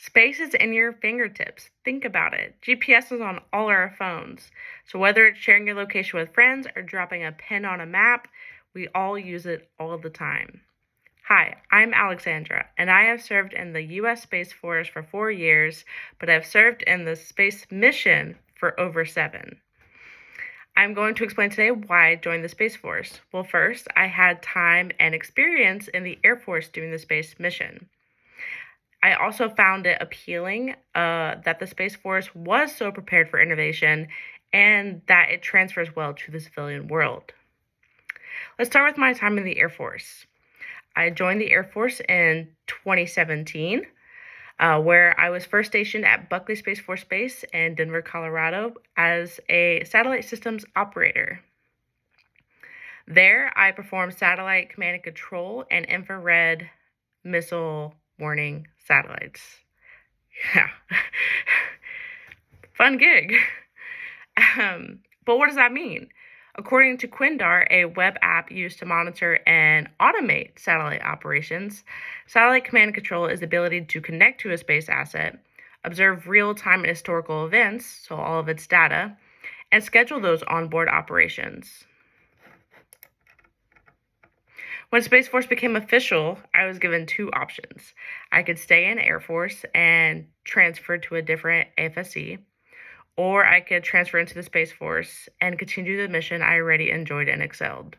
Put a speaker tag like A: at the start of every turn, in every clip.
A: Space is in your fingertips. Think about it. GPS is on all our phones. So whether it's sharing your location with friends or dropping a pin on a map, we all use it all the time. Hi, I'm Alexandra, and I have served in the U.S. Space Force for 4 years, but I've served in the space mission for over 7. I'm going to explain today why I joined the Space Force. Well, first, I had time and experience in the Air Force doing the space mission. I also found it appealing that the Space Force was so prepared for innovation and that it transfers well to the civilian world. Let's start with my time in the Air Force. I joined the Air Force in 2017, where I was first stationed at Buckley Space Force Base in Denver, Colorado, as a satellite systems operator. There, I performed satellite command and control and infrared missile warning satellites. Yeah. Fun gig. But what does that mean? According to Quindar, a web app used to monitor and automate satellite operations, satellite command and control is the ability to connect to a space asset, observe real-time and historical events, so all of its data, and schedule those onboard operations. When Space Force became official, I was given 2 options. I could stay in Air Force and transfer to a different AFSC, or I could transfer into the Space Force and continue the mission I already enjoyed and excelled.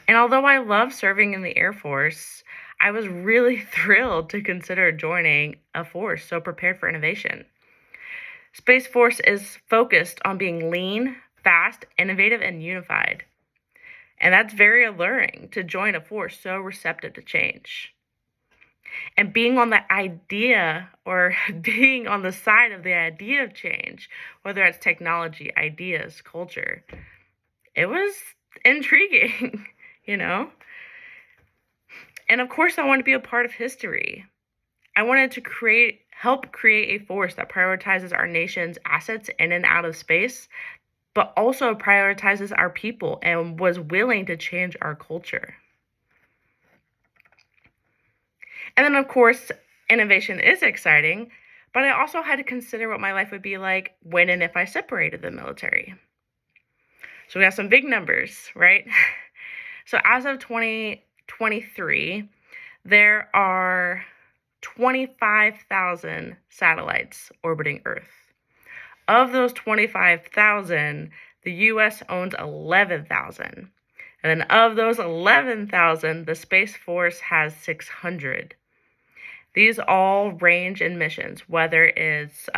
A: And although I love serving in the Air Force, I was really thrilled to consider joining a force so prepared for innovation. Space Force is focused on being lean, fast, innovative, and unified. And that's very alluring to join a force so receptive to change. And being on the idea or being on the side of the idea of change, whether it's technology, ideas, culture, it was intriguing, you know? And of course, I wanted to be a part of history. I wanted to help create a force that prioritizes our nation's assets in and out of space, but also prioritizes our people and was willing to change our culture. And then, of course, innovation is exciting, but I also had to consider what my life would be like when and if I separated the military. So we have some big numbers, right? So as of 2023, there are 25,000 satellites orbiting Earth. Of those 25,000, the U.S. owns 11,000. And then of those 11,000, the Space Force has 600. These all range in missions, whether it's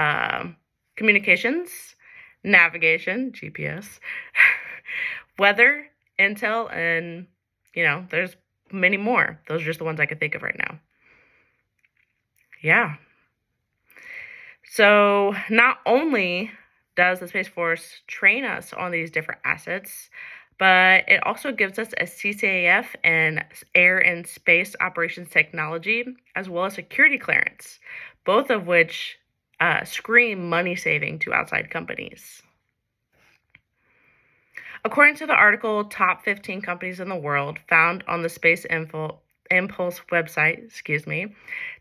A: communications, navigation, GPS, weather, intel, and, there's many more. Those are just the ones I could think of right now. Yeah. So not only does the Space Force train us on these different assets, but it also gives us a CCAF and Air and Space Operations Technology, as well as security clearance, both of which scream money saving to outside companies. According to the article, Top 15 Companies in the World, found on the Space Impulse website,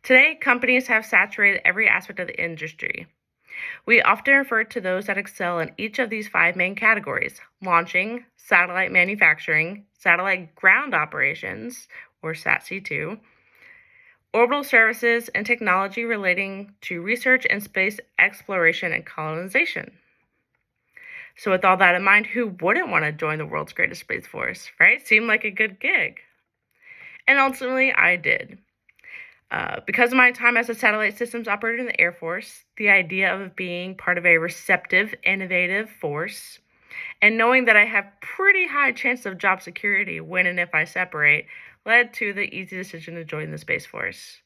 A: today companies have saturated every aspect of the industry. We often refer to those that excel in each of these 5 main categories: launching, satellite manufacturing, satellite ground operations, or SATC2, orbital services, and technology relating to research and space exploration and colonization. So with all that in mind, who wouldn't want to join the world's greatest Space Force, right? Seemed like a good gig. And ultimately, I did. Because of my time as a satellite systems operator in the Air Force, the idea of being part of a receptive, innovative force, and knowing that I have pretty high chance of job security when and if I separate, led to the easy decision to join the Space Force.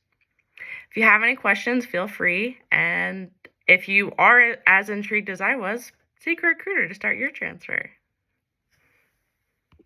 A: If you have any questions, feel free. And if you are as intrigued as I was, seek a recruiter to start your transfer.